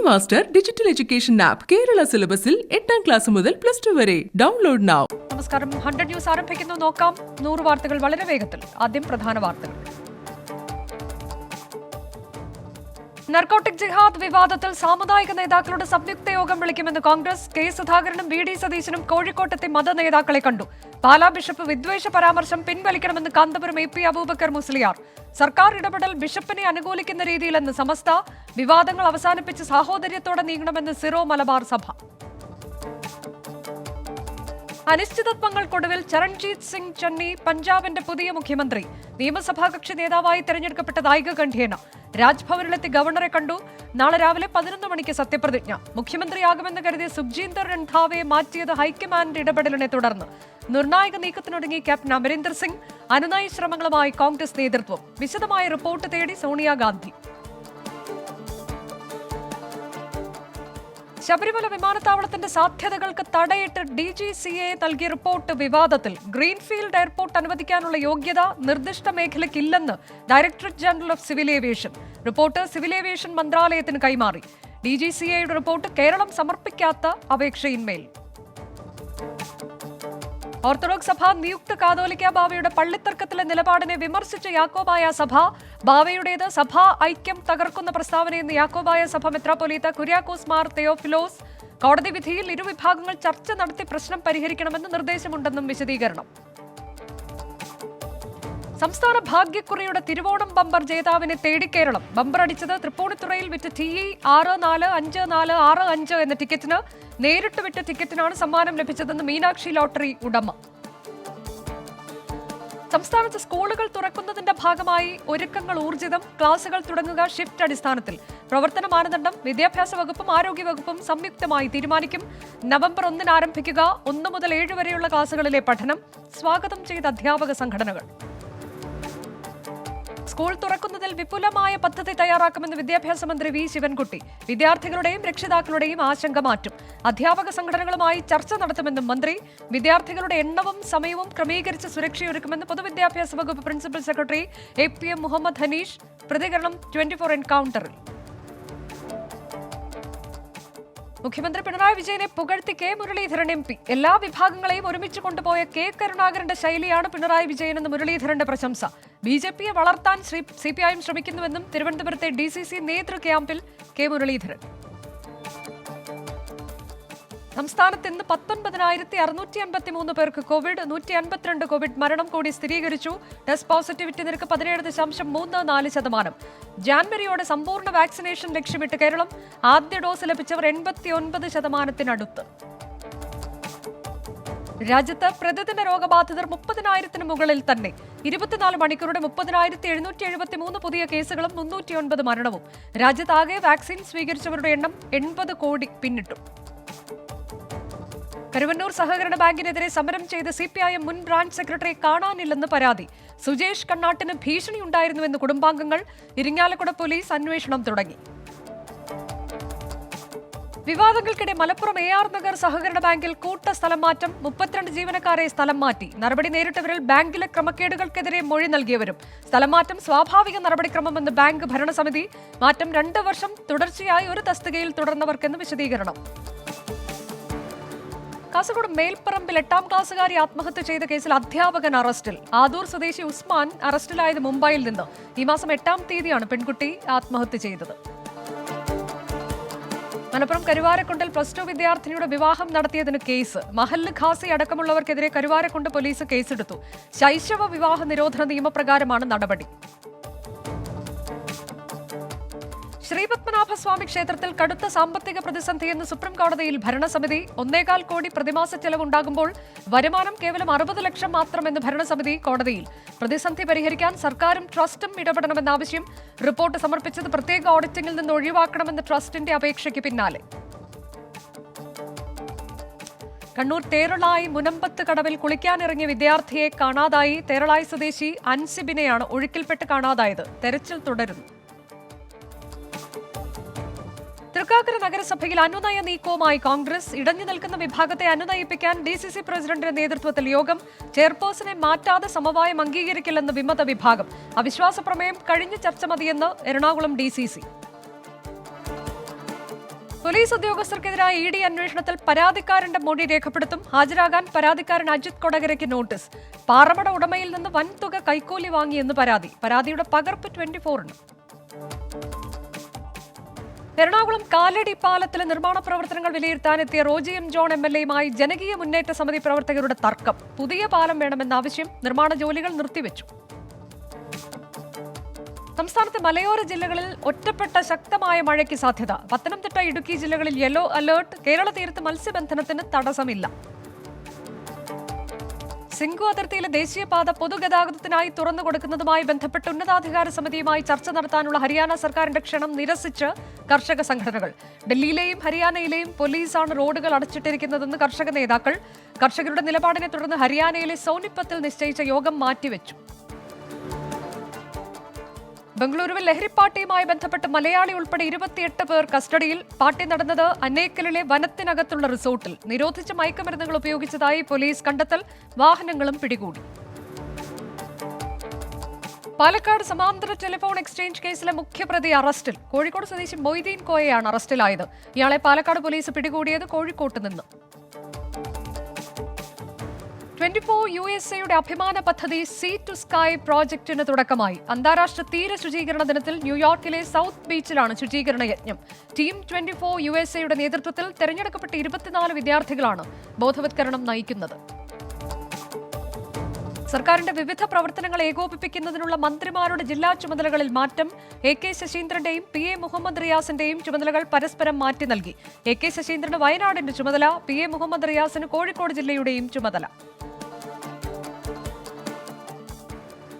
Master digital education app Kerala സിലബസിൽ 8ാം class മുതൽ +2 വരെ. Download now. നമസ്കാരം. 100 ന്യൂസ് ആരംഭിക്കുന്നു. നോക്കാം 100 വാർത്തകൾ വളരെ വേഗത്തിൽ. ആദ്യം പ്രധാന വാർത്തകൾ. നർക്കോട്ടിക് ജിഹാദ് വിവാദത്തിൽ സാമുദായിക നേതാക്കളുടെ സംയുക്ത യോഗം വിളിക്കുമെന്ന് കോൺഗ്രസ്. കെ സുധാകരനും വി ഡി സതീശനും കോഴിക്കോട്ടെത്തി മത നേതാക്കളെ കണ്ടു. പാലാ ബിഷപ്പ് വിദ്വേഷ പരാമർശം പിൻവലിക്കണമെന്ന് കാന്തപുരം എ പി അബൂബക്കർ മുസ്ലിയാർ. സർക്കാർ ഇടപെടൽ ബിഷപ്പിനെ അനുകൂലിക്കുന്ന രീതിയിലെന്ന് സമസ്ത. വിവാദങ്ങൾ അവസാനിപ്പിച്ച് സാഹോദര്യത്തോടെ നീങ്ങണമെന്ന് സിറോ മലബാർ സഭ. അനിശ്ചിതത്വങ്ങൾക്കൊടുവിൽ ചരൺജീത് സിംഗ് ചന്നി പഞ്ചാബിന്റെ പുതിയ മുഖ്യമന്ത്രി. നിയമസഭാ കക്ഷി നേതാവായി തെരഞ്ഞെടുക്കപ്പെട്ടത് ഐകകണ്ഠ്യേന. രാജ്ഭവനിലെത്തി ഗവർണറെ കണ്ടു. നാളെ രാവിലെ 11 മണിക്ക് സത്യപ്രതിജ്ഞ. മുഖ്യമന്ത്രിയാകുമെന്ന് കരുതിയ സുഖ്ജീന്ദർ രൺധാവയെ മാറ്റിയത് ഹൈക്കമാൻഡ് ഇടപെടലിനെ തുടർന്ന്. നിർണായക നീക്കത്തിനൊടുങ്ങി ക്യാപ്റ്റൻ അമരീന്ദർ സിംഗ്. അനുനയ ശ്രമങ്ങളുമായി കോൺഗ്രസ് നേതൃത്വം. വിശദമായ റിപ്പോർട്ട് തേടി സോണിയാഗാന്ധി. ശബരിമല വിമാനത്താവളത്തിന്റെ സാധ്യതകൾക്ക് തടയിട്ട് DGCA നൽകിയ റിപ്പോർട്ട് വിവാദത്തിൽ. ഗ്രീൻഫീൽഡ് എയർപോർട്ട് അനുവദിക്കാനുള്ള യോഗ്യത നിർദ്ദിഷ്ട മേഖലയ്ക്കില്ലെന്ന് directorate general of civil aviation. Report civil aviation മന്ത്രാലയത്തിന് കൈമാറി. DGCAയുടെ റിപ്പോർട്ട് കേരളം സമർപ്പിക്കാത്ത അപേക്ഷയിന്മേൽ. ഓർത്തഡോക്സ് സഭ നിയുക്ത കാതോലിക്ക ബാവയുടെ പള്ളിത്തർക്കത്തിലെ നിലപാടിനെ വിമർശിച്ച യാക്കോബായ സഭ. ബാവയുടേത് സഭാ ഐക്യം തകർക്കുന്ന പ്രസ്താവനയെന്ന് യാക്കോബായ സഭ മെത്രാപ്പൊലീത്ത കുര്യാക്കോസ് മാർ തെയോഫിലോസ്. കോടതി വിധിയിൽ ഇരുവിഭാഗങ്ങൾ ചർച്ച നടത്തി പ്രശ്നം പരിഹരിക്കണമെന്ന് നിർദ്ദേശമുണ്ടെന്നും വിശദീകരണം. സംസ്ഥാന ഭാഗ്യക്കുറിയുടെ തിരുവോണം ബമ്പർ ജേതാവിനെ തേടി കേരളം. ബമ്പർ അടിച്ചത് തൃപ്പൂണിത്തുറയിൽ വിറ്റ TE 645465 എന്ന ടിക്കറ്റിന്. നേരിട്ട് വിറ്റ ടിക്കറ്റിനാണ് സമ്മാനം ലഭിച്ചതെന്ന് മീനാക്ഷി ലോട്ടറി ഉടമ. സംസ്ഥാനത്ത് സ്കൂളുകൾ തുറക്കുന്നതിന്റെ ഭാഗമായി ഒരുക്കങ്ങൾ ഊർജിതം. ക്ലാസുകൾ തുടങ്ങുക ഷിഫ്റ്റ് അടിസ്ഥാനത്തിൽ. പ്രവർത്തന മാനദണ്ഡം വിദ്യാഭ്യാസ വകുപ്പും ആരോഗ്യവകുപ്പും സംയുക്തമായി തീരുമാനിക്കും. നവംബർ 1 ആരംഭിക്കുക. 1 മുതൽ 7 വരെയുള്ള ക്ലാസുകളിലെ പഠനം. സ്വാഗതം ചെയ്ത അധ്യാപക സംഘടനകൾ. സ്കൂൾ തുറക്കുന്നതിൽ വിപുലമായ പദ്ധതി തയ്യാറാക്കുമെന്ന് വിദ്യാഭ്യാസ മന്ത്രി വി ശിവൻകുട്ടി. വിദ്യാർത്ഥികളുടെയും രക്ഷിതാക്കളുടെയും ആശങ്ക മാറ്റും. അധ്യാപക സംഘടനകളുമായി ചർച്ച നടത്തുമെന്നും മന്ത്രി. വിദ്യാർത്ഥികളുടെ എണ്ണവും സമയവും ക്രമീകരിച്ച് സുരക്ഷയൊരുക്കുമെന്ന് പൊതുവിദ്യാഭ്യാസ വകുപ്പ് principal secretary APM Muhammad Hanish. പ്രതികരണം 24 എൻകൗണ്ടറിൽ. മുഖ്യമന്ത്രി പിണറായി വിജയനെ പുകഴ്ത്തി കെ മുരളീധരൻ MP. എല്ലാ വിഭാഗങ്ങളെയും ഒരുമിച്ച് കൊണ്ടുപോയ കെ കരുണാകരന്റെ ശൈലിയാണ് പിണറായി വിജയനെന്ന് മുരളീധരന്റെ പ്രശംസ. BJPയെ വളർത്താൻ CPIM ശ്രമിക്കുന്നുവെന്നും തിരുവനന്തപുരത്തെ DCC നേതൃ ക്യാമ്പിൽ കെ മുരളീധരൻ. സംസ്ഥാനത്ത് ഇന്ന് 19,653 പേർക്ക് കോവിഡ്. 152 കോവിഡ് മരണം കൂടി സ്ഥിരീകരിച്ചു. ടെസ്റ്റ് പോസിറ്റിവിറ്റി നിരക്ക് 17.34%. ജാൻവരിയോടെ സമ്പൂർണ്ണ വാക്സിനേഷൻ ലക്ഷ്യമിട്ട് കേരളം. ആദ്യ ഡോസ് ലഭിച്ചവർ 89%. രാജ്യത്ത് പ്രതിദിന രോഗബാധിതർ 30,000-ന് മുകളിൽ തന്നെ. 24 മണിക്കൂറുടെ 30,773 പുതിയ കേസുകളും 309 മരണവും. രാജ്യത്താകെ വാക്സിൻ സ്വീകരിച്ചവരുടെ എണ്ണം 80 കോടി പിന്നിട്ടു. കരുവന്നൂർ സഹകരണ ബാങ്കിനെതിരെ സമരം ചെയ്ത CPIM മുൻ ബ്രാഞ്ച് സെക്രട്ടറി കാണാനില്ലെന്ന് പരാതി. സുജേഷ് കണ്ണാട്ടിന് ഭീഷണിയുണ്ടായിരുന്നുവെന്ന് കുടുംബാംഗങ്ങൾ. ഇരിങ്ങാലക്കുട പോലീസ് അന്വേഷണം തുടങ്ങി. വിവാദങ്ങൾക്കിടെ മലപ്പുറം AR നഗർ സഹകരണ ബാങ്കിൽ കൂട്ട സ്ഥലം മാറ്റം. 32 ജീവനക്കാരെ സ്ഥലം മാറ്റി. നടപടി നേരിട്ടവരിൽ ബാങ്കിലെ ക്രമക്കേടുകൾക്കെതിരെ മൊഴി നൽകിയവരും. സ്ഥലം മാറ്റം സ്വാഭാവിക നടപടിക്രമമെന്ന് ബാങ്ക് ഭരണസമിതി. മാറ്റം 2 വർഷം തുടർച്ചയായി ഒരു തസ്തികയിൽ തുടർന്നവർക്കെന്ന് വിശദീകരണം. കാസർഗോഡ് മേൽപ്പറമ്പിൽ 8ാം ക്ലാസ്സുകാരി ആത്മഹത്യ ചെയ്ത കേസിൽ അധ്യാപകൻ അറസ്റ്റിൽ. ആദൂർ സ്വദേശി ഉസ്മാൻ അറസ്റ്റിലായത് മുംബൈയിൽ നിന്ന്. ഈ മാസം 8ാം തീയതിയാണ് പെൺകുട്ടി ആത്മഹത്യ ചെയ്തത്. മലപ്പുറം കരുവാരക്കുണ്ടിൽ +2 വിദ്യാർത്ഥിനിയുടെ വിവാഹം നടത്തിയതിന് കേസ്. മഹല്ല് ഖാസി അടക്കമുള്ളവർക്കെതിരെ കരുവാരക്കുണ്ട് പോലീസ് കേസെടുത്തു. ശൈശവ വിവാഹ നിരോധന നിയമപ്രകാരമാണ് നടപടി. ശ്രീപത്മനാഭസ്വാമി ക്ഷേത്രത്തിൽ കടുത്ത സാമ്പത്തിക പ്രതിസന്ധിയെന്ന് സുപ്രീം കോടതിയിൽ ഭരണസമിതി. 1.25 കോടി പ്രതിമാസ ചെലവുണ്ടാകുമ്പോൾ വരുമാനം കേവലം 60 ലക്ഷം മാത്രമെന്ന് ഭരണസമിതി കോടതിയിൽ. പ്രതിസന്ധി പരിഹരിക്കാൻ സർക്കാരും ട്രസ്റ്റും ഇടപെടണമെന്ന ആവശ്യം. റിപ്പോർട്ട് സമർപ്പിച്ചത് പ്രത്യേക ഓഡിറ്റിംഗിൽ നിന്ന് ഒഴിവാക്കണമെന്ന ട്രസ്റ്റിന്റെ അപേക്ഷയ്ക്ക് പിന്നാലെ. കണ്ണൂർ തേരളായി മുനമ്പത്ത് കടവിൽ കുളിക്കാനിറങ്ങിയ വിദ്യാർത്ഥിയെ കാണാതായി. തേരളായി സ്വദേശി അൻസിബിനെയാണ് ഒഴുക്കിൽപ്പെട്ട് കാണാതായത്. തെരച്ചിൽ തുടരുന്നു. തൃക്കാക്കര നഗരസഭയിൽ അനുനയ നീക്കവുമായി കോൺഗ്രസ്. ഇടഞ്ഞു നിൽക്കുന്ന വിഭാഗത്തെ അനുനയിപ്പിക്കാൻ DCC പ്രസിഡന്റിന്റെ നേതൃത്വത്തിൽ യോഗം. ചെയർപേഴ്സണെ മാറ്റാതെ സമവായം അംഗീകരിക്കില്ലെന്ന് വിമത വിഭാഗം. അവിശ്വാസ പ്രമേയം കഴിഞ്ഞ ചർച്ച മതിയെന്ന് എറണാകുളം DCC. പോലീസ് ഉദ്യോഗസ്ഥർക്കെതിരായ ED അന്വേഷണത്തിൽ പരാതിക്കാരന്റെ മൊഴി രേഖപ്പെടുത്തും. ഹാജരാകാൻ പരാതിക്കാരൻ അജിത് കൊടകരയ്ക്ക് നോട്ടീസ്. പാറമട ഉടമയിൽ നിന്ന് വൻതുക കൈക്കൂലി വാങ്ങിയെന്ന് പരാതി. പരാതിയുടെ പകർപ്പ് 24-ന്. എറണാകുളം കാലടി പാലത്തിലെ നിർമ്മാണ പ്രവർത്തനങ്ങൾ വിലയിരുത്താനെത്തിയ റോജി എം ജോൺ MLA-യുമായി ജനകീയ മുന്നേറ്റ സമിതി പ്രവർത്തകരുടെ തർക്കം. പുതിയ പാലം വേണമെന്ന ആവശ്യം. നിർമ്മാണ ജോലികൾ നിർത്തിവെച്ചു. സംസ്ഥാനത്തെ മലയോര ജില്ലകളിൽ ഒറ്റപ്പെട്ട ശക്തമായ മഴയ്ക്ക് സാധ്യത. പത്തനംതിട്ട, ഇടുക്കി ജില്ലകളിൽ യെല്ലോ അലേർട്ട്. കേരള തീരത്ത് മത്സ്യബന്ധനത്തിന് തടസ്സമില്ല. സിംഗു അതിർത്തിയിലെ ദേശീയപാത പൊതുഗതാഗതത്തിനായി തുറന്നു കൊടുക്കുന്നതുമായി ബന്ധപ്പെട്ട് ഉന്നതാധികാര സമിതിയുമായി ചർച്ച നടത്താനുള്ള ഹരിയാന സർക്കാരിന്റെ ക്ഷണം നിരസിച്ച് കർഷക സംഘടനകൾ. ഡൽഹിയിലെയും ഹരിയാനയിലെയും പോലീസാണ് റോഡുകൾ അടച്ചിട്ടിരിക്കുന്നതെന്ന് കർഷക നേതാക്കൾ. കർഷകരുടെ നിലപാടിനെ തുടർന്ന് ഹരിയാനയിലെ സോനിപ്പത്തിൽ നിശ്ചയിച്ച യോഗം മാറ്റിവെച്ചു. ബംഗളൂരുവിൽ ലഹരിപ്പാട്ടിയുമായി ബന്ധപ്പെട്ട് മലയാളി ഉൾപ്പെടെ 28 പേർ കസ്റ്റഡിയിൽ. പാർട്ടി നടന്നത് അന്നേക്കലിലെ വനത്തിനകത്തുള്ള റിസോർട്ടിൽ. നിരോധിച്ച മയക്കുമരുന്നുകൾ ഉപയോഗിച്ചതായി പോലീസ് കണ്ടെത്തൽ. വാഹനങ്ങളും പിടികൂടി. പാലക്കാട് സമാന്തര ടെലിഫോൺ എക്സ്ചേഞ്ച് കേസിലെ മുഖ്യപ്രതി അറസ്റ്റിൽ. കോഴിക്കോട് സ്വദേശി മൊയ്തീൻ കോയയാണ് അറസ്റ്റിലായത്. ഇയാളെ പാലക്കാട് പോലീസ് പിടികൂടിയത് കോഴിക്കോട്ട് നിന്ന്. 24 USA-യുടെ അഭിമാന പദ്ധതി സീ ടു സ്കൈ പ്രോജക്ടിന് തുടക്കമായി. അന്താരാഷ്ട്ര തീര ശുചീകരണ ദിനത്തിൽ ന്യൂയോർക്കിലെ സൗത്ത് ബീച്ചിലാണ് ശുചീകരണ യജ്ഞം. ടീം 24 USA-യുടെ നേതൃത്വത്തിൽ തെരഞ്ഞെടുക്കപ്പെട്ട 24 വിദ്യാർത്ഥികളാണ് ബോധവത്കരണം നയിക്കുന്നത്. സർക്കാരിന്റെ വിവിധ പ്രവർത്തനങ്ങൾ ഏകോപിപ്പിക്കുന്നതിനുള്ള മന്ത്രിമാരുടെ ജില്ലാ ചുമതലകളിൽ മാറ്റം. AK ശശീന്ദ്രന്റെയും PA മുഹമ്മദ് റിയാസിന്റെയും ചുമതലകൾ പരസ്പരം മാറ്റി നൽകി. AK ശശീന്ദ്രന് വയനാടിന്റെ ചുമതല, PA മുഹമ്മദ് റിയാസിന് കോഴിക്കോട് ജില്ലയുടെയും ചുമതല.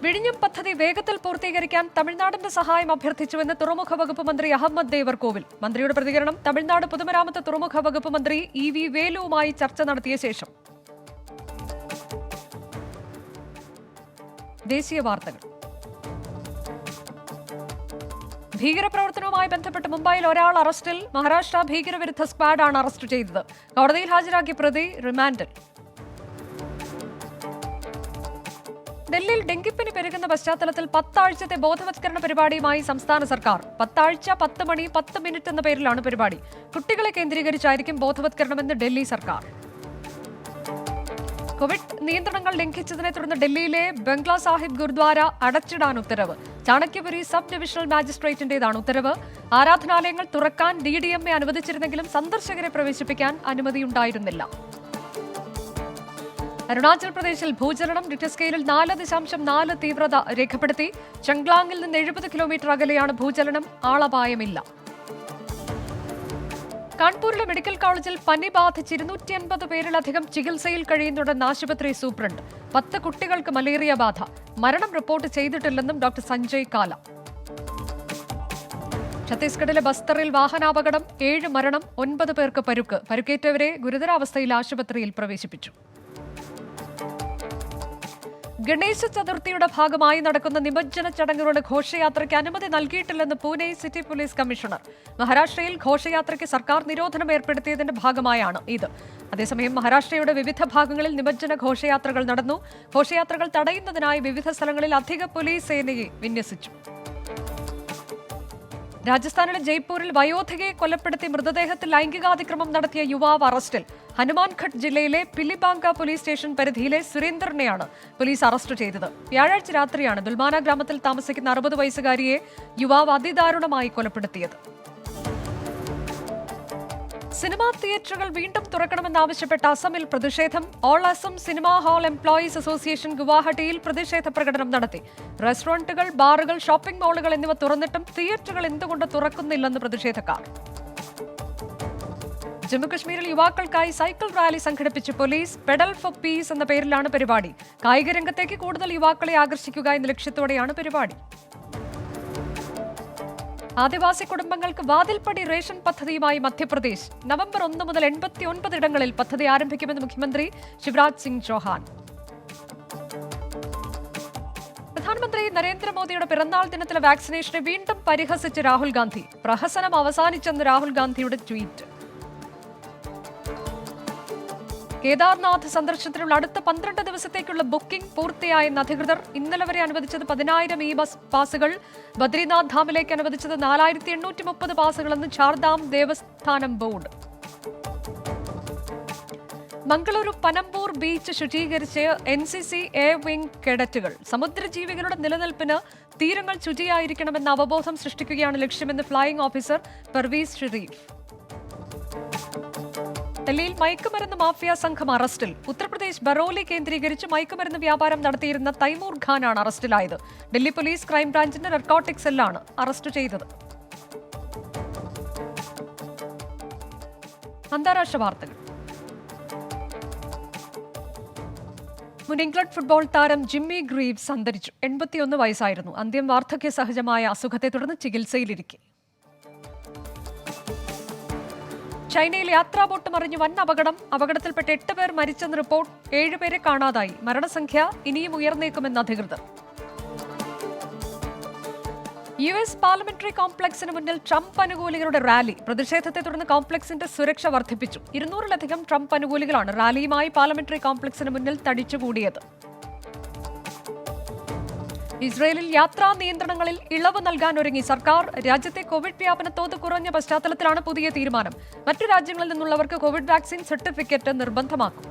വിഴിഞ്ഞം പദ്ധതി വേഗത്തിൽ പൂർത്തീകരിക്കാൻ തമിഴ്നാടിന്റെ സഹായം അഭ്യർത്ഥിച്ചുവെന്ന് തുറമുഖ വകുപ്പ് മന്ത്രി അഹമ്മദ് ദേവർകോവിൽ. മന്ത്രിയുടെ പ്രതികരണം തമിഴ്നാട് പൊതുമരാമത്ത് തുറമുഖ വകുപ്പ് മന്ത്രി EV വേലുവുമായി ചർച്ച നടത്തിയ ശേഷം. ദേശീയ വാർത്തകൾ. ഭീകരപ്രവർത്തനവുമായി ബന്ധപ്പെട്ട് മുംബൈയിൽ ഒരാൾ അറസ്റ്റിൽ. മഹാരാഷ്ട്ര ഭീകരവിരുദ്ധ സ്ക്വാഡാണ് അറസ്റ്റ് ചെയ്തത്. കോടതിയിൽ ഹാജരാക്കിയ പ്രതി റിമാൻഡിൽ. ഡൽഹിയിൽ ഡെങ്കിപ്പനി പെരുകുന്ന പശ്ചാത്തലത്തിൽ 10 ആഴ്ചത്തെ ബോധവത്കരണ പരിപാടിയുമായി സംസ്ഥാന സർക്കാർ. 10 ആഴ്ച 10 മണി 10 മിനിറ്റ് എന്ന പേരിലാണ് പരിപാടി. കുട്ടികളെ കേന്ദ്രീകരിച്ചായിരിക്കും ബോധവത്കരണമെന്ന് ഡൽഹി സർക്കാർ. കോവിഡ് നിയന്ത്രണങ്ങൾ ലംഘിച്ചതിനെ തുടർന്ന് ഡൽഹിയിലെ ബംഗ്ലാ സാഹിബ് ഗുരുദ്വാര അടച്ചിടാൻ ഉത്തരവ്. ചാണക്യപുരി സബ് ഡിവിഷണൽ മാജിസ്ട്രേറ്റിന്റേതാണ് ഉത്തരവ്. ആരാധനാലയങ്ങൾ തുറക്കാൻ DDMA അനുവദിച്ചിരുന്നെങ്കിലും സന്ദർശകരെ പ്രവേശിപ്പിക്കാൻ അനുമതിയുണ്ടായിരുന്നില്ല. അരുണാചൽ പ്രദേശിൽ ഭൂചലനം. റിക്ടർ സ്കെയിലിൽ 4.4 തീവ്രത രേഖപ്പെടുത്തി. ചംഗ്ലാങ്ങിൽ നിന്ന് 70 കിലോമീറ്റർ അകലെയാണ് ഭൂചലനം. ആളപായമില്ല. കാൺപൂരിലെ മെഡിക്കൽ കോളേജിൽ പനി ബാധിച്ച് 250 പേരിലധികം ചികിത്സയിൽ കഴിയുന്നുണ്ടെന്ന് ആശുപത്രി സൂപ്രണ്ട്. 10 കുട്ടികൾക്ക് മലേറിയ ബാധ. മരണം റിപ്പോർട്ട് ചെയ്തിട്ടില്ലെന്നും ഡോക്ടർ സഞ്ജയ് കാല. ഛത്തീസ്ഗഡിലെ ബസ്തറിൽ വാഹനാപകടം. 7 മരണം, 9 പേർക്ക് പരുക്ക്. പരുക്കേറ്റവരെ ഗുരുതരാവസ്ഥയിൽ ആശുപത്രിയിൽ പ്രവേശിപ്പിച്ചു. ഗണേശ ചതുർത്ഥിയുടെ ഭാഗമായി നടക്കുന്ന നിമജ്ജന ചടങ്ങുകളുടെ ഘോഷയാത്രയ്ക്ക് അനുമതി നൽകിയിട്ടില്ലെന്ന് പൂനെ സിറ്റി പോലീസ് കമ്മീഷണർ. മഹാരാഷ്ട്രയിൽ ഘോഷയാത്രയ്ക്ക് സർക്കാർ നിരോധനം ഏർപ്പെടുത്തിയതിന്റെ ഭാഗമായാണ് ഇത്. അതേസമയം മഹാരാഷ്ട്രയുടെ വിവിധ ഭാഗങ്ങളിൽ നിമജ്ജന ഘോഷയാത്രകൾ നടന്നു. ഘോഷയാത്രകൾ തടയുന്നതിനായി വിവിധ സ്ഥലങ്ങളിൽ അധിക പോലീസ് സേനയെ വിന്യസിച്ചു. രാജസ്ഥാനിലെ ജയ്പൂരിൽ വയോധികയെ കൊലപ്പെടുത്തി മൃതദേഹത്തിൽ ലൈംഗികാതിക്രമം നടത്തിയ യുവാവ് അറസ്റ്റിൽ. ഹനുമാൻഘട്ട് ജില്ലയിലെ പിലിബാങ്ക പോലീസ് സ്റ്റേഷൻ പരിധിയിലെ സുരേന്ദറിനെയാണ് പോലീസ് അറസ്റ്റ് ചെയ്തത്. വ്യാഴാഴ്ച രാത്രിയാണ് ദുൽമാന ഗ്രാമത്തിൽ താമസിക്കുന്ന 60 വയസ്സുകാരിയെ യുവാവ് അതിദാരുണമായി കൊലപ്പെടുത്തിയത്. സിനിമാ തിയേറ്ററുകൾ വീണ്ടും തുറക്കണമെന്നാവശ്യപ്പെട്ട അസമിൽ പ്രതിഷേധം. All Assam cinema hall employees association ഗുവാഹട്ടിയിൽ പ്രതിഷേധ പ്രകടനം നടത്തി. റെസ്റ്റോറന്റുകൾ, ബാറുകൾ, ഷോപ്പിംഗ് മാളുകൾ എന്നിവ തുറന്നിട്ടും തിയേറ്ററുകൾ എന്തുകൊണ്ട് തുറക്കുന്നില്ലെന്ന് പ്രതിഷേധക്കാർ. ജമ്മുകശ്മീരിൽ യുവാക്കൾക്കായി സൈക്കിൾ റാലി സംഘടിപ്പിച്ച് പോലീസ്. പെഡൽ ഫോർ പീസ് എന്ന പേരിലാണ് പരിപാടി. കായിക രംഗത്തേക്ക് കൂടുതൽ യുവാക്കളെ ആകർഷിക്കുക എന്ന ലക്ഷ്യത്തോടെയാണ് പരിപാടി. ആദിവാസി കുടുംബങ്ങൾക്ക് വാതിൽപ്പടി റേഷൻ പദ്ധതിയുമായി മധ്യപ്രദേശ്. നവംബർ 1 മുതൽ 89 ഇടങ്ങളിൽ പദ്ധതി ആരംഭിക്കുമെന്ന് മുഖ്യമന്ത്രി ശിവരാജ് സിംഗ് ചൗഹാൻ. പ്രധാനമന്ത്രി നരേന്ദ്രമോദിയുടെ പിറന്നാൾ ദിനത്തിലെ വാക്സിനേഷനെ വീണ്ടും പരിഹസിച്ച് രാഹുൽ ഗാന്ധി. പ്രഹസനം അവസാനിച്ചെന്ന് രാഹുൽ ഗാന്ധിയുടെ ട്വീറ്റ്. കേദാർനാഥ് സന്ദർശനത്തിനുള്ള അടുത്ത 12 ദിവസത്തേക്കുള്ള ബുക്കിംഗ് പൂർത്തിയായെന്ന് അധികൃതർ. ഇന്നലെ വരെ അനുവദിച്ചത് 10,000 ഇ ബസ് പാസുകൾ, ബദ്രിനാഥ് ധാമിലേക്ക് അനുവദിച്ചത് 4,830 പാസുകളെന്ന് ചാർധാം ദേവസ്ഥാനം ബോർഡ്. മംഗളൂരു പനമ്പൂർ ബീച്ച് ശുചീകരിച്ച് NCC എ വിംഗ് കേഡറ്റുകൾ. സമുദ്രജീവികളുടെ നിലനിൽപ്പിന് തീരങ്ങൾ ശുചിയായിരിക്കണമെന്ന അവബോധം സൃഷ്ടിക്കുകയാണ് ലക്ഷ്യമെന്ന് ഫ്ലൈയിംഗ് ഓഫീസർ പർവീസ് ഷെരീഫ്. ഡൽഹിയിൽ മയക്കുമരുന്ന് മാഫിയ സംഘം അറസ്റ്റിൽ. ഉത്തർപ്രദേശ് ബറോലി കേന്ദ്രീകരിച്ച് മയക്കുമരുന്ന് വ്യാപാരം നടത്തിയിരുന്ന തൈമൂർ ഖാനാണ് അറസ്റ്റിലായത്. ഡൽഹി പോലീസ് ക്രൈംബ്രാഞ്ചിന്റെ നർക്കോട്ടിക് സെല്ലാണ് അറസ്റ്റ് ചെയ്തത്. അന്താരാഷ്ട്ര വാർത്തകൾ. മുൻ ഇംഗ്ലണ്ട് ഫുട്ബോൾ താരം ജിമ്മി ഗ്രീവ്സ് അന്തരിച്ചു. 81 വയസ്സായിരുന്നു. അന്ത്യം വാർദ്ധക്യ സഹജമായ അസുഖത്തെ തുടർന്ന് ചികിത്സയിലിരിക്കെ. ചൈനയിൽ യാത്രാ ബോട്ട് മറിഞ്ഞ് വൻ അപകടം. അപകടത്തിൽപ്പെട്ട് 8 പേർ മരിച്ചെന്ന് റിപ്പോർട്ട്. 7 പേരെ കാണാതായി. മരണസംഖ്യ ഇനിയും ഉയർന്നേക്കുമെന്ന് അധികൃതർ. US പാർലമെന്ററി കോംപ്ലക്സിന് മുന്നിൽ ട്രംപ് അനുകൂലികളുടെ റാലി. പ്രതിഷേധത്തെ തുടർന്ന് കോംപ്ലക്സിന്റെ സുരക്ഷ വർദ്ധിപ്പിച്ചു. 200-ലധികം ട്രംപ് അനുകൂലികളാണ് റാലിയുമായി പാർലമെന്ററി കോംപ്ലക്സിന് മുന്നിൽ തടിച്ചുകൂടിയത്. ഇസ്രയേലിൽ യാത്രാ നിയന്ത്രണങ്ങളിൽ ഇളവ് നൽകാൻ ഒരുങ്ങി സർക്കാർ. രാജ്യത്തെ കോവിഡ് വ്യാപന തോത് കുറഞ്ഞ പശ്ചാത്തലത്തിലാണ് പുതിയ തീരുമാനം. മറ്റു രാജ്യങ്ങളിൽ നിന്നുള്ളവർക്ക് കോവിഡ് വാക്സിൻ സർട്ടിഫിക്കറ്റ് നിർബന്ധമാക്കും.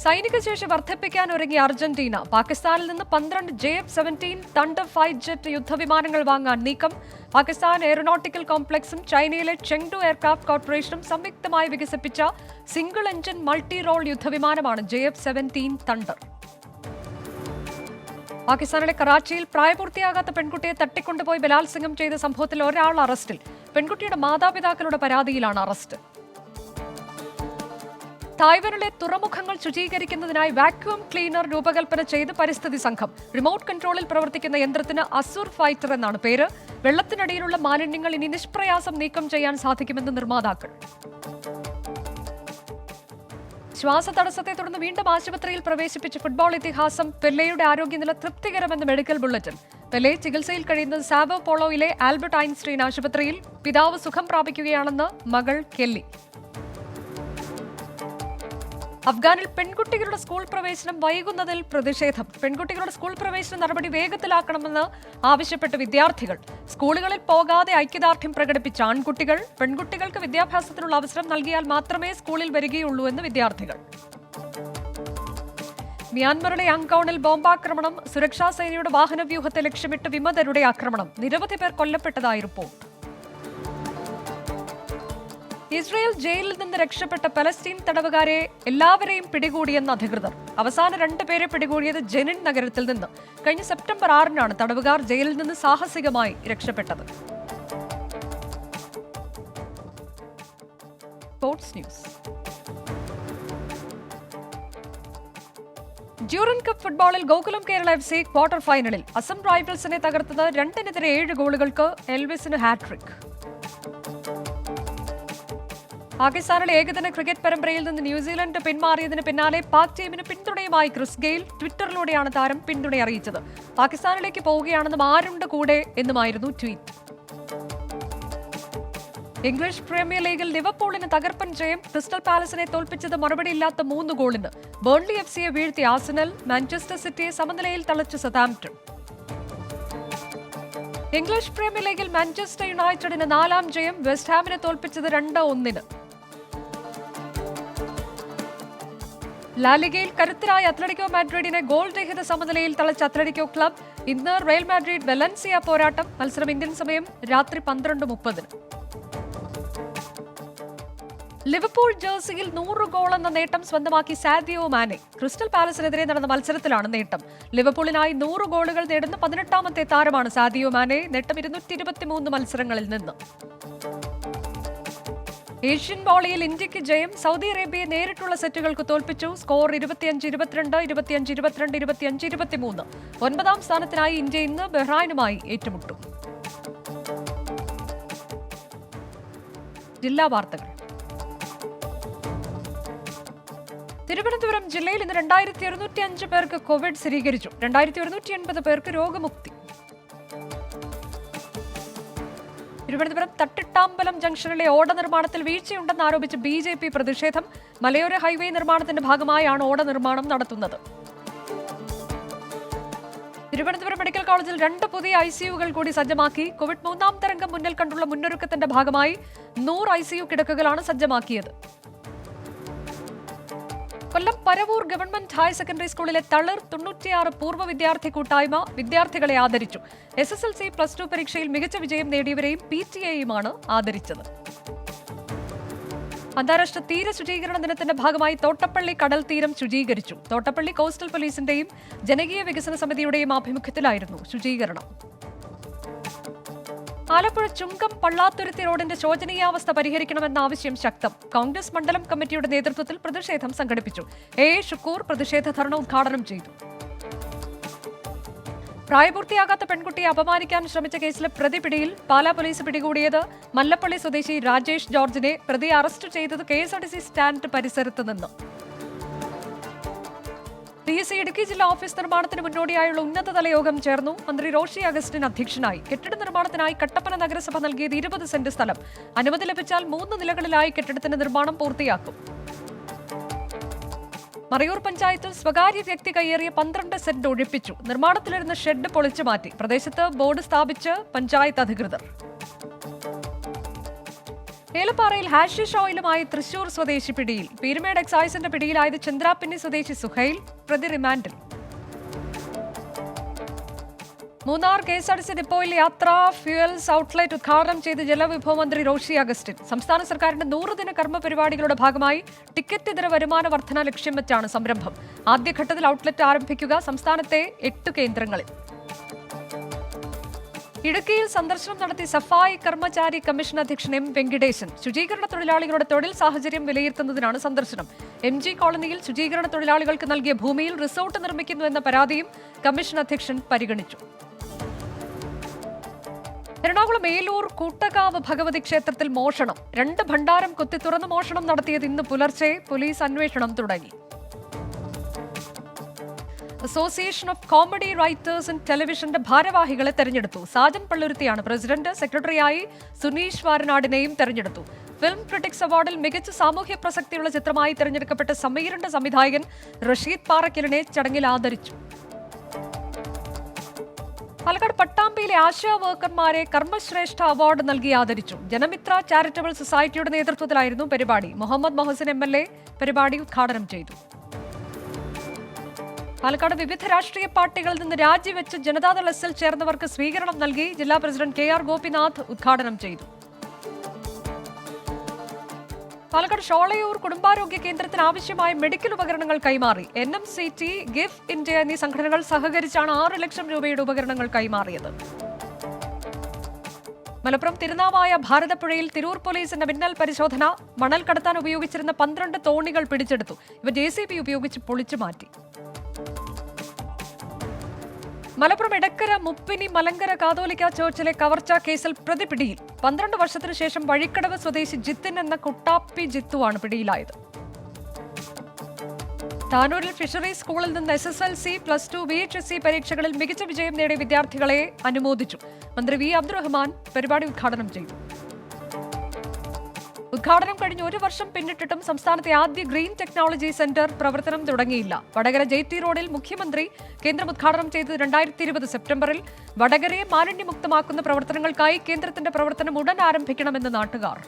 സൈനിക ശേഷി വർദ്ധിപ്പിക്കാൻ ഒരുങ്ങി അർജന്റീന. പാകിസ്ഥാനിൽ നിന്ന് 12 JF-17 തണ്ടർ ഫൈറ്റ് ജെറ്റ് യുദ്ധവിമാനങ്ങൾ വാങ്ങാൻ നീക്കം. പാകിസ്ഥാൻ എയറോനോട്ടിക്കൽ കോംപ്ലക്സും ചൈനയിലെ ചെങ്ഡു എയർക്രാഫ്റ്റ് കോർപ്പറേഷനും സംയുക്തമായി വികസിപ്പിച്ച സിംഗിൾ എഞ്ചിൻ മൾട്ടി റോൾ യുദ്ധവിമാനമാണ് JF-17 തണ്ടർ. പാകിസ്ഥാനിലെ കറാച്ചിയിൽ പ്രായപൂർത്തിയാകാത്ത പെൺകുട്ടിയെ തട്ടിക്കൊണ്ടുപോയി ബലാത്സംഗം ചെയ്ത സംഭവത്തിൽ ഒരാൾ അറസ്റ്റിൽ. പെൺകുട്ടിയുടെ മാതാപിതാക്കളുടെ പരാതിയിലാണ് അറസ്റ്റ്. തായ്വാനിലെ തുറമുഖങ്ങൾ ശുചീകരിക്കുന്നതിനായി വാക്യൂം ക്ലീനർ രൂപകൽപ്പന ചെയ്ത് പരിസ്ഥിതി സംഘം. റിമോട്ട് കൺട്രോളിൽ പ്രവർത്തിക്കുന്ന യന്ത്രത്തിന് അസുർ ഫൈറ്റർ എന്നാണ് പേര്. വെള്ളത്തിനടിയിലുള്ള മാലിന്യങ്ങൾ ഇനി നിഷ്പ്രയാസം നീക്കം ചെയ്യാൻ സാധിക്കുമെന്ന് നിർമ്മാതാക്കൾ. ശ്വാസതടസ്സത്തെ തുടർന്ന് വീണ്ടും ആശുപത്രിയിൽ പ്രവേശിപ്പിച്ച ഫുട്ബോൾ ഇതിഹാസം പെലെയുടെ ആരോഗ്യനില തൃപ്തികരമെന്ന് മെഡിക്കൽ ബുള്ളറ്റിൻ. പെലെ ചികിത്സയിൽ കഴിയുന്നത് സാവോ പോളോയിലെ ആൽബർട്ട് ഐൻസ്റ്റീൻ ആശുപത്രിയിൽ. പിതാവ് സുഖം പ്രാപിക്കുകയാണെന്ന് മകൾ കെല്ലി. അഫ്ഗാനിൽ പെൺകുട്ടികളുടെ സ്കൂൾ പ്രവേശനം വൈകുന്നതിൽ പ്രതിഷേധം. പെൺകുട്ടികളുടെ സ്കൂൾ പ്രവേശന നടപടി വേഗത്തിലാക്കണമെന്ന് ആവശ്യപ്പെട്ട് വിദ്യാർത്ഥികൾ. സ്കൂളുകളിൽ പോകാതെ ഐക്യദാർഢ്യം പ്രകടിപ്പിച്ച ആൺകുട്ടികൾ. പെൺകുട്ടികൾക്ക് വിദ്യാഭ്യാസത്തിനുള്ള അവസരം നൽകിയാൽ മാത്രമേ സ്കൂളിൽ വരികയുള്ളൂ എന്ന് വിദ്യാർത്ഥികൾ. മ്യാൻമറിലെ യാങ്കൌണിൽ ബോംബാക്രമണം. സുരക്ഷാ സേനയുടെ വാഹനവ്യൂഹത്തെ ലക്ഷ്യമിട്ട് വിമതരുടെ ആക്രമണം. നിരവധി പേർ കൊല്ലപ്പെട്ടതായി റിപ്പോർട്ട്. ഇസ്രയേൽ ജയിലിൽ നിന്ന് രക്ഷപ്പെട്ട പലസ്തീൻ തടവുകാരെ എല്ലാവരെയും പിടികൂടിയെന്ന് അധികൃതർ. അവസാന 2 പേരെ പിടികൂടിയത് ജെനിൻ നഗരത്തിൽ നിന്ന്. കഴിഞ്ഞ സെപ്റ്റംബർ 6-നാണ് തടവുകാർ ജയിലിൽ നിന്ന് സാഹസികമായി രക്ഷപ്പെട്ടത്. Sports news. ഡ്യൂറൻ കപ്പ് ഫുട്ബോളിൽ ഗോകുലം കേരള FC ക്വാർട്ടർ ഫൈനലിൽ. അസം റൈഫിൾസിനെ തകർത്തത് 2-നെതിരെ 7 ഗോളുകൾക്ക്. എൽവിസിന് ഹാട്രിക്. പാകിസ്ഥാനിലെ ഏകദിന ക്രിക്കറ്റ് പരമ്പരയിൽ നിന്ന് ന്യൂസിലൻഡ് പിന്മാറിയതിന് പിന്നാലെ പാക് ടീമിന് പിന്തുണയുമായി ക്രിസ് ഗെയിൽ. ട്വിറ്ററിലൂടെയാണ് താരം പിന്തുണ അറിയിച്ചത്. പാകിസ്ഥാനിലേക്ക് പോവുകയാണെന്നും ആരുണ്ട് കൂടെ എന്നുമായിരുന്നു ട്വീറ്റ്. ഇംഗ്ലീഷ് പ്രീമിയർ ലീഗിൽ ലിവർപൂളിന് തകർപ്പൻ ജയം. ക്രിസ്റ്റൽ പാലസിനെ തോൽപ്പിച്ചത് മറുപടിയില്ലാത്ത 3 ഗോളിന്. ബേൺലി FCയെ വീഴ്ത്തി ആഴ്സണൽ. മാഞ്ചസ്റ്റർ സിറ്റിയെ സമനിലയിൽ തളച്ച് സതാംപ്ടൺ. ഇംഗ്ലീഷ് പ്രീമിയർ ലീഗിൽ മാഞ്ചസ്റ്റർ യുണൈറ്റഡിന് 4ാം ജയം. വെസ്റ്റ് ഹാമിനെ തോൽപ്പിച്ചത് 2-1. ലാലിഗയിൽ കരുത്തരായ അത്ലറ്റിക്കോ മാഡ്രിഡിനെ ഗോൾ രഹിത സമനിലയിൽ തളച്ച അത്ലറ്റിക്കോ ക്ലബ്. ഇന്ന് റയൽ മാഡ്രിഡ് വലൻസിയ പോരാട്ടം. മത്സരം ഇന്ത്യൻ സമയം രാത്രി 12:30. ലിവർപൂൾ ജേഴ്സിയിൽ 100 ഗോൾ എന്ന നേട്ടം സ്വന്തമാക്കി സാദിയോ മാനെ. ക്രിസ്റ്റൽ പാലസിനെതിരെ നടന്ന മത്സരത്തിലാണ് നേട്ടം. ലിവർപൂളിനായി 100 ഗോളുകൾ നേടുന്ന 18ാമത്തെ താരമാണ് സാദിയോ മാനെ. നേട്ടം 223 മത്സരങ്ങളിൽ നിന്ന്. ഏഷ്യൻ വോളിയിൽ ഇന്ത്യക്ക് ജയം. സൗദി അറേബ്യയെ നേരിട്ടുള്ള സെറ്റുകൾക്ക് തോൽപ്പിച്ചു. സ്കോർ 25-22, 25-22, 25-23. 9ാം സ്ഥാനത്തിനായി ഇന്ത്യ ഇന്ന് ബഹ്റൈനുമായി ഏറ്റുമുട്ടും. ജില്ലാ വാർത്തകൾ. തിരുവനന്തപുരം ജില്ലയിൽ ഇന്ന് 2105 പേർക്ക് കോവിഡ് സ്ഥിരീകരിച്ചു. 2180 പേർക്ക് രോഗമുക്തി. തിരുവനന്തപുരം തട്ടിട്ടാമ്പലം ജംഗ്ഷനിലെ ഓട നിർമ്മാണത്തിൽ വീഴ്ചയുണ്ടെന്ന് ആരോപിച്ച് BJP പ്രതിഷേധം. മലയോര ഹൈവേ നിർമ്മാണത്തിന്റെ ഭാഗമായാണ് ഓട നിർമ്മാണം നടത്തുന്നത്. തിരുവനന്തപുരം മെഡിക്കൽ കോളേജിൽ 2 പുതിയ ICUകൾ കൂടി സജ്ജമാക്കി. കോവിഡ് 3ാം തരംഗം മുന്നിൽ കണ്ടുള്ള മുന്നൊരുക്കത്തിന്റെ ഭാഗമായി 100 ICU കിടക്കകളാണ് സജ്ജമാക്കിയത്. കൊല്ലം പരവൂർ ഗവൺമെന്റ് ഹയർ സെക്കൻഡറി സ്കൂളിലെ തളിർ 96 പൂർവ്വ വിദ്യാർത്ഥി കൂട്ടായ്മ വിദ്യാർത്ഥികളെ ആദരിച്ചു. SSLC +2 പരീക്ഷയിൽ മികച്ച വിജയം നേടിയവരെയും PTA-യുമാണ് ആദരിച്ചത്. അന്താരാഷ്ട്ര തീര ശുചീകരണ ദിനത്തിന്റെ ഭാഗമായി തോട്ടപ്പള്ളി കടൽ തീരം ശുചീകരിച്ചു. തോട്ടപ്പള്ളി കോസ്റ്റൽ പോലീസിന്റെയും ജനകീയ വികസന സമിതിയുടെയും ആഭിമുഖ്യത്തിലായിരുന്നു ശുചീകരണം. ആലപ്പുഴ ചുങ്കം പള്ളാത്തുരുത്തി റോഡിന്റെ ശോചനീയാവസ്ഥ പരിഹരിക്കണമെന്ന ആവശ്യം ശക്തം. കോൺഗ്രസ് മണ്ഡലം കമ്മിറ്റിയുടെ നേതൃത്വത്തിൽ പ്രതിഷേധം സംഘടിപ്പിച്ചു. A. ഷുക്കൂർ പ്രതിഷേധ ധർണ ഉദ്ഘാടനം ചെയ്തു. പ്രായപൂർത്തിയാകാത്ത പെൺകുട്ടിയെ അപമാനിക്കാൻ ശ്രമിച്ച കേസിലെ പ്രതി പിടിയിൽ. പാലാ പോലീസ് പിടികൂടിയത് മല്ലപ്പള്ളി സ്വദേശി രാജേഷ് ജോർജിനെ. പ്രതി അറസ്റ്റ് ചെയ്തത് KSRTC സ്റ്റാൻഡ് പരിസരത്ത് നിന്ന്. PSC ഇടുക്കി ജില്ലാ ഓഫീസ് നിർമ്മാണത്തിന് മുന്നോടിയായുള്ള ഉന്നതതല യോഗം ചേർന്നു. മന്ത്രി റോഷി അഗസ്റ്റിൻ അധ്യക്ഷനായി. കെട്ടിട നിർമ്മാണത്തിനായി കട്ടപ്പന നഗരസഭ നൽകിയത് 20 സെന്റ് സ്ഥലം. അനുമതി ലഭിച്ചാൽ 3 നിലകളിലായി കെട്ടിടത്തിന്റെ നിർമ്മാണം പൂർത്തിയാക്കും. മറയൂർ പഞ്ചായത്തിൽ സ്വകാര്യ വ്യക്തി കയ്യേറിയ 12 സെന്റ് ഒഴിപ്പിച്ചു. നിർമ്മാണത്തിലിരുന്ന ഷെഡ് പൊളിച്ചു മാറ്റി. പ്രദേശത്ത് ബോർഡ് സ്ഥാപിച്ച് പഞ്ചായത്ത് അധികൃതർ. ഏലപ്പാറയിൽ ഹാഷിഷ് ഓയിലുമായി തൃശൂർ സ്വദേശി പിടിയിൽ. പീരുമേട് എക്സൈസിന്റെ പിടിയിലായത് ചന്ദ്രാപ്പിന്നി സ്വദേശി സുഹൈൽ. പ്രതി റിമാൻഡിൽ. മൂന്നാർ KSRTC ഡിപ്പോയിൽ യാത്രാ ഫ്യൂവൽസ് ഔട്ട്ലെറ്റ് ഉദ്ഘാടനം ചെയ്ത് ജലവിഭവ മന്ത്രി റോഷി അഗസ്റ്റിൻ. സംസ്ഥാന സർക്കാരിന്റെ 100 ദിന കർമ്മ പരിപാടികളുടെ ഭാഗമായി ടിക്കറ്റ് ഇതര വരുമാന വർധന ലക്ഷ്യം വെച്ചാണ് സംരംഭം. ആദ്യഘട്ടത്തിൽ ഔട്ട്ലെറ്റ് ആരംഭിക്കുക സംസ്ഥാനത്തെ 8 കേന്ദ്രങ്ങളിൽ. ഇടുക്കിയിൽ സന്ദർശനം നടത്തി സഫായി കർമ്മചാരി കമ്മീഷൻ അധ്യക്ഷൻ M. വെങ്കിടേശൻ. ശുചീകരണ തൊഴിലാളികളുടെ തൊഴിൽ സാഹചര്യം വിലയിരുത്തുന്നതിനാണ് സന്ദർശനം. MG കോളനിയിൽ ശുചീകരണ തൊഴിലാളികൾക്ക് നൽകിയ ഭൂമിയിൽ റിസോർട്ട് നിർമ്മിക്കുന്നുവെന്ന പരാതിയും കമ്മീഷൻ അധ്യക്ഷൻ പരിഗണിച്ചു. എറണാകുളം ഏലൂർ കൂട്ടകാവ് ഭഗവതി ക്ഷേത്രത്തിൽ മോഷണം. 2 ഭണ്ഡാരം കുത്തി തുറന്ന് മോഷണം നടത്തിയത് ഇന്ന് പുലർച്ചെ. പോലീസ് അന്വേഷണം തുടങ്ങി. Association of comedy writers in ടെലിവിഷന്റെ ഭാരവാഹികളെ തെരഞ്ഞെടുത്തു. സാജൻ പള്ളുരുത്തിയാണ് പ്രസിഡന്റ്. സെക്രട്ടറിയായി സുനീഷ് വാരനാടിനെയും തെരഞ്ഞെടുത്തു. ഫിലിം ക്രിട്ടിക്സ് അവാർഡിൽ മികച്ച സാമൂഹ്യ പ്രസക്തിയുള്ള ചിത്രമായി തെരഞ്ഞെടുക്കപ്പെട്ട സമീറിന്റെ സംവിധായകൻ റഷീദ് പാറക്കലിനെ ചടങ്ങിൽ ആദരിച്ചു. പാലക്കാട് പട്ടാമ്പിയിലെ ആശാ വർക്കർമാരെ കർമ്മശ്രേഷ്ഠ അവാർഡ് നൽകി ആദരിച്ചു. ജനമിത്ര ചാരിറ്റബിൾ സൊസൈറ്റിയുടെ നേതൃത്വത്തിലായിരുന്നു പരിപാടി. മുഹമ്മദ് മൊഹസിൻ MLA പരിപാടി ഉദ്ഘാടനം ചെയ്തു. പാലക്കാട് വിവിധ രാഷ്ട്രീയ പാർട്ടികളിൽ നിന്ന് രാജിവെച്ച് ജനതാദൾ SL ചേർന്നവർക്ക് സ്വീകരണം നൽകി. ജില്ലാ പ്രസിഡന്റ് KR ഗോപിനാഥ് ഉദ്ഘാടനം ചെയ്തു. പാലക്കാട് ഷോളയൂർ കുടുംബാരോഗ്യ കേന്ദ്രത്തിന് ആവശ്യമായ മെഡിക്കൽ ഉപകരണങ്ങൾ കൈമാറി. NMCT, ഗിഫ് ഇന്ത്യ എന്നീ സംഘടനകൾ സഹകരിച്ചാണ് 6 ലക്ഷം രൂപയുടെ ഉപകരണങ്ങൾ കൈമാറിയത്. മലപ്പുറം തിരുനാവായ ഭാരതപ്പുഴയിൽ തിരൂർ പോലീസിന്റെ മിന്നൽ പരിശോധന. മണൽ കടത്താൻ ഉപയോഗിച്ചിരുന്ന 12 തോണികൾ പിടിച്ചെടുത്തു. ഇവ JCB ഉപയോഗിച്ച് പൊളിച്ചു മാറ്റി. മലപ്പുറം എടക്കര മുപ്പിനി മലങ്കര കാതോലിക്ക ചർച്ചിലെ കവർച്ചാ കേസിൽ പ്രതി പിടിയിൽ. 12 വർഷത്തിനു ശേഷം വഴിക്കടവ് സ്വദേശി ജിത്തിൻ എന്ന കുട്ടാപ്പി ജിത്തുവാണ് പിടിയിലായത്. താനൂരിൽ ഫിഷറീസ് സ്കൂളിൽ നിന്ന് SSLC +2 VHSC പരീക്ഷകളിൽ മികച്ച വിജയം നേടിയ വിദ്യാർത്ഥികളെ അനുമോദിച്ചു. മന്ത്രി V. അബ്ദുറഹ്മാൻ പരിപാടി ഉദ്ഘാടനം ചെയ്തു. ഉദ്ഘാടനം കഴിഞ്ഞ് 1 വർഷം പിന്നിട്ടിട്ടും സംസ്ഥാനത്തെ ആദ്യ ഗ്രീൻ ടെക്നോളജി സെന്റർ പ്രവർത്തനം തുടങ്ങിയില്ല. വടകര JT റോഡിൽ മുഖ്യമന്ത്രി കേന്ദ്രം ഉദ്ഘാടനം ചെയ്തത് 2020 സെപ്റ്റംബറിൽ. വടകരയെ മാലിന്യമുക്തമാക്കുന്ന പ്രവർത്തനങ്ങൾക്കായി കേന്ദ്രത്തിന്റെ പ്രവർത്തനം ഉടൻ ആരംഭിക്കണമെന്ന് നാട്ടുകാർ.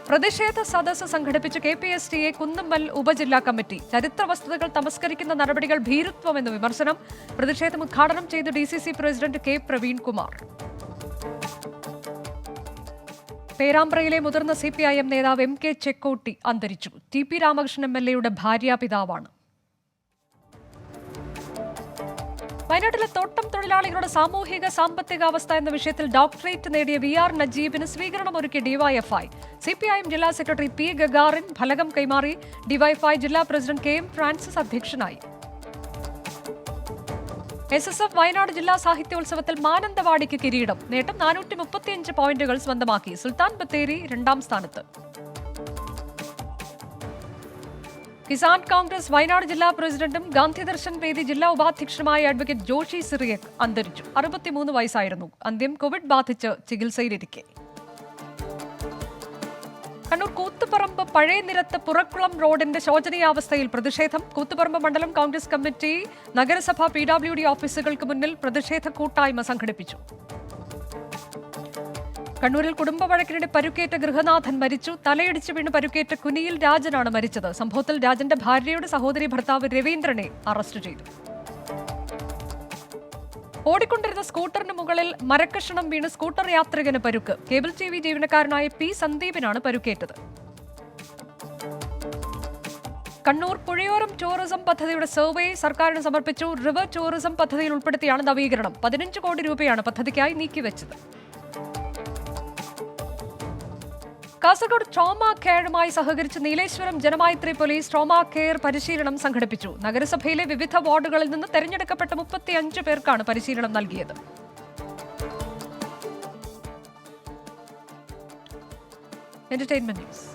പ്രതിഷേധ സദസ്സ് സംഘടിപ്പിച്ച് KPSTA കുന്നമ്മൽ ഉപജില്ലാ കമ്മിറ്റി. ചരിത്ര വസ്തുതകൾ തമസ്കരിക്കുന്ന നടപടികൾ ഭീരുത്വമെന്ന് വിമർശനം. പ്രതിഷേധം ഉദ്ഘാടനം ചെയ്ത് DCC പ്രസിഡന്റ് K. പ്രവീൺകുമാർ. പേരാമ്പ്രയിലെ മുതിർന്ന CPIM നേതാവ് MK ചെക്കോട്ടി അന്തരിച്ചു. TP രാമകൃഷ്ണൻ MLA-യുടെ ഭാര്യാപിതാവാണ്. വയനാട്ടിലെ തോട്ടം തൊഴിലാളികളുടെ സാമൂഹിക സാമ്പത്തിക അവസ്ഥ എന്ന വിഷയത്തിൽ ഡോക്ടറേറ്റ് നേടിയ VR നജീബിന് സ്വീകരണം ഒരുക്കിയ DYFI. CPIM ജില്ലാ സെക്രട്ടറി P. ഗഗാറിൻ ഫലകം കൈമാറി. DYFI ജില്ലാ പ്രസിഡന്റ് KM ഫ്രാൻസിസ് അധ്യക്ഷനായി. SSF വയനാട് ജില്ലാ സാഹിത്യോത്സവത്തിൽ മാനന്തവാടിക്ക് കിരീടം. നേട്ടം 435 പോയിന്റുകൾ സ്വന്തമാക്കി. സുൽത്താൻ ബത്തേരി 2ാം സ്ഥാനത്ത്. കിസാൻ കോൺഗ്രസ് വയനാട് ജില്ലാ പ്രസിഡന്റും ഗാന്ധി ദർശൻ വേദി ജില്ലാ ഉപാധ്യക്ഷനുമായ അഡ്വക്കേറ്റ് ജോഷി സിറിയക് അന്തരിച്ചു. 63 വയസ്സായിരുന്നു. അന്ത്യം കോവിഡ് ബാധിച്ച് ചികിത്സയിലിരിക്കെ. കണ്ണൂർ കൂത്തുപറമ്പ് പഴയ നിരത്ത് പുറക്കുളം റോഡിന്റെ ശോചനീയാവസ്ഥയിൽ പ്രതിഷേധം. കൂത്തുപറമ്പ് മണ്ഡലം കോൺഗ്രസ് കമ്മിറ്റി നഗരസഭ PWD ഓഫീസുകൾക്ക് മുന്നിൽ പ്രതിഷേധ കൂട്ടായ്മ സംഘടിപ്പിച്ചു. കണ്ണൂരിൽ കുടുംബ വഴക്കിനിടെ പരുക്കേറ്റ ഗൃഹനാഥൻ മരിച്ചു. തലയിടിച്ച് വീണ് പരുക്കേറ്റ കുനിയിൽ രാജനാണ് മരിച്ചത്. സംഭവത്തിൽ രാജന്റെ ഭാര്യയുടെ സഹോദരി ഭർത്താവ് രവീന്ദ്രനെ അറസ്റ്റ് ചെയ്തു. ഓടിക്കൊണ്ടിരുന്ന സ്കൂട്ടറിന് മുകളിൽ മരക്കഷണം വീണ് സ്കൂട്ടർ യാത്രികന് പരുക്ക്. കേബിൾ TV ജീവനക്കാരനായ P സന്ദീപിനാണ് പരുക്കേറ്റത്. കണ്ണൂർ പുഴയോരം ടൂറിസം പദ്ധതിയുടെ സർവേ സർക്കാരിന് സമർപ്പിച്ചു. റിവർ ടൂറിസം പദ്ധതിയിൽ ഉൾപ്പെടുത്തിയാണ് നവീകരണം. 15 കോടി രൂപയാണ് പദ്ധതിക്കായി നീക്കിവെച്ചത്. കാസർഗോഡ് ട്രോമ കെയറുമായി സഹകരിച്ച് Nileshwaram Janamaithri police trauma care പരിശീലനം സംഘടിപ്പിച്ചു. നഗരസഭയിലെ വിവിധ വാർഡുകളിൽ നിന്ന് തെരഞ്ഞെടുക്കപ്പെട്ട 35 പേർക്കാണ് പരിശീലനം നൽകിയത്. Entertainment news.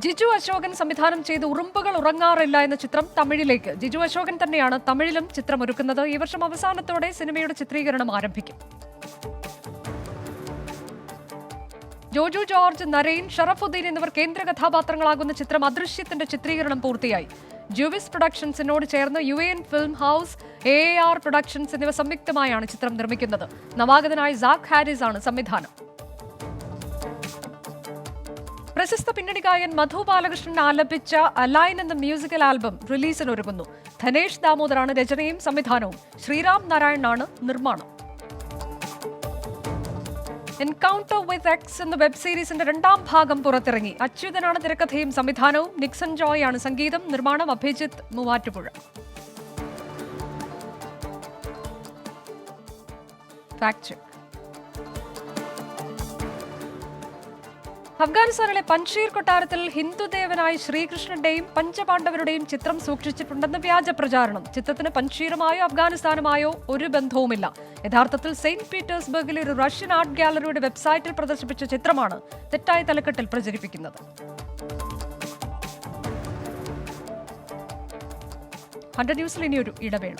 ജിജു അശോകൻ സംവിധാനം ചെയ്ത് ഉറുമ്പുകൾ ഉറങ്ങാറില്ല എന്ന ചിത്രം തമിഴിലേക്ക്. ജിജു അശോകൻ തന്നെയാണ് തമിഴിലും ചിത്രമൊരുക്കുന്നത്. ഈ വർഷം അവസാനത്തോടെ സിനിമയുടെ ചിത്രീകരണം ആരംഭിക്കും. ജോജു ജോർജ്, നരൈൻ, ഷറഫുദ്ദീൻ എന്നിവർ കേന്ദ്ര കഥാപാത്രങ്ങളാകുന്ന ചിത്രം അദൃശ്യത്തിന്റെ ചിത്രീകരണം പൂർത്തിയായി. ജൂവിസ് പ്രൊഡക്ഷൻസിനോട് ചേർന്ന് UAN film house, AAR productions എന്നിവ സംയുക്തമായാണ് ചിത്രം നിർമ്മിക്കുന്നത്. നവാഗതനായ സാക് ഹാരിസ് ആണ് സംവിധാനം. പ്രശസ്ത പിന്നണി ഗായകൻ മധു ബാലകൃഷ്ണൻ ആലപിച്ച അലൈൻ എന്ന മ്യൂസിക്കൽ ആൽബം റിലീസിനൊരുങ്ങുന്നു. ധനേഷ് ദാമോദറാണ് രചനയും സംവിധാനവും. ശ്രീറാം നാരായണനാണ് നിർമ്മാണം. എൻകൗണ്ടർ വിത്ത് എക്സ് എന്ന വെബ് സീരീസിന്റെ 2ാം ഭാഗം പുറത്തിറങ്ങി. അച്യുതനാണ് തിരക്കഥയും സംവിധാനവും. നിക്സൺ ജോയ് ആണ് സംഗീതം. നിർമ്മാണം അഭിജിത്ത് മൂവാറ്റുപുഴ. Fact check. അഫ്ഗാനിസ്ഥാനിലെ പൻഷീർ കൊട്ടാരത്തിൽ ഹിന്ദുദേവനായ ശ്രീകൃഷ്ണന്റെയും പഞ്ചപാണ്ഡവരുടെയും ചിത്രം സൂക്ഷിച്ചിട്ടുണ്ടെന്ന് വ്യാജ പ്രചാരണം. ചിത്രത്തിന് പൻഷീറുമായോ അഫ്ഗാനിസ്ഥാനുമായോ ഒരു ബന്ധവുമില്ല. യഥാർത്ഥത്തിൽ സെയിന്റ് പീറ്റേഴ്സ്ബർഗിലെ ഒരു റഷ്യൻ ആർട്ട് ഗാലറിയുടെ വെബ്സൈറ്റിൽ പ്രദർശിപ്പിച്ച ചിത്രമാണ് തെറ്റായ തലക്കെട്ടിൽ പ്രചരിപ്പിക്കുന്നത്. 100 ന്യൂസിൽ ഇനിയൊരു ഇടവേള.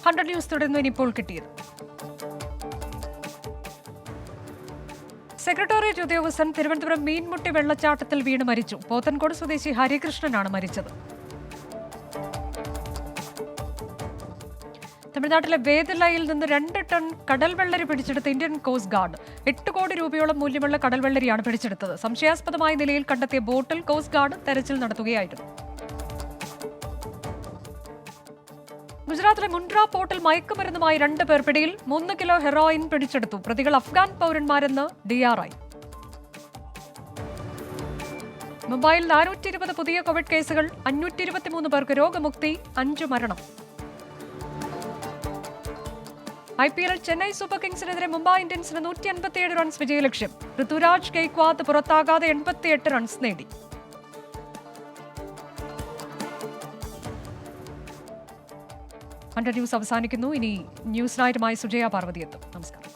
100 ന്യൂസ് തുടരുന്നു. ഇനിയിപ്പോൾ കിട്ടിയത്. സെക്രട്ടേറിയറ്റ് ഉദ്യോഗസ്ഥൻ തിരുവനന്തപുരം മീൻമുട്ടി വെള്ളച്ചാട്ടത്തിൽ വീണ് മരിച്ചു. പോത്തൻകോട് സ്വദേശി ഹരികൃഷ്ണനാണ് മരിച്ചത്. തമിഴ്നാട്ടിലെ വേദലയിൽ നിന്ന് 2 ടൺ കടൽ വെള്ളരി പിടിച്ചെടുത്ത ഇന്ത്യൻ കോസ്റ്റ് ഗാർഡ്. 8 കോടി രൂപയോളം മൂല്യമുള്ള കടൽ വെള്ളരിയാണ് പിടിച്ചെടുത്തത്. സംശയാസ്പദമായ നിലയിൽ കണ്ടെത്തിയ ബോട്ടിൽ കോസ്റ്റ് ഗാർഡ് തെരച്ചിൽ നടത്തുകയായിരുന്നു. ഗുജറാത്തിലെ മുണ്ട്ര പോർട്ടിൽ മയക്കുമരുന്നുമായി 2 പേർ പിടിയിൽ. 3 കിലോ ഹെറോയിൻ പിടിച്ചെടുത്തു. പ്രതികൾ അഫ്ഗാൻ പൗരന്മാരെന്ന് DRI. മുംബൈയിൽ 420 പുതിയ കോവിഡ് കേസുകൾ. 523 പേർക്ക് രോഗമുക്തി. 5 മരണം. IPL ചെന്നൈ സൂപ്പർ കിങ്സിനെതിരെ മുംബൈ ഇന്ത്യൻസിന് 157 റൺസ് വിജയലക്ഷ്യം. ഋതുരാജ് ഗെയ്ക്വാദ് പുറത്താകാതെ 88 റൺസ് നേടി. ന്യൂസ് അവസാനിക്കുന്നു. ഇനി ന്യൂസ് നൈറ്റുമായി സുജയ പാർവതി എത്തും. നമസ്കാരം.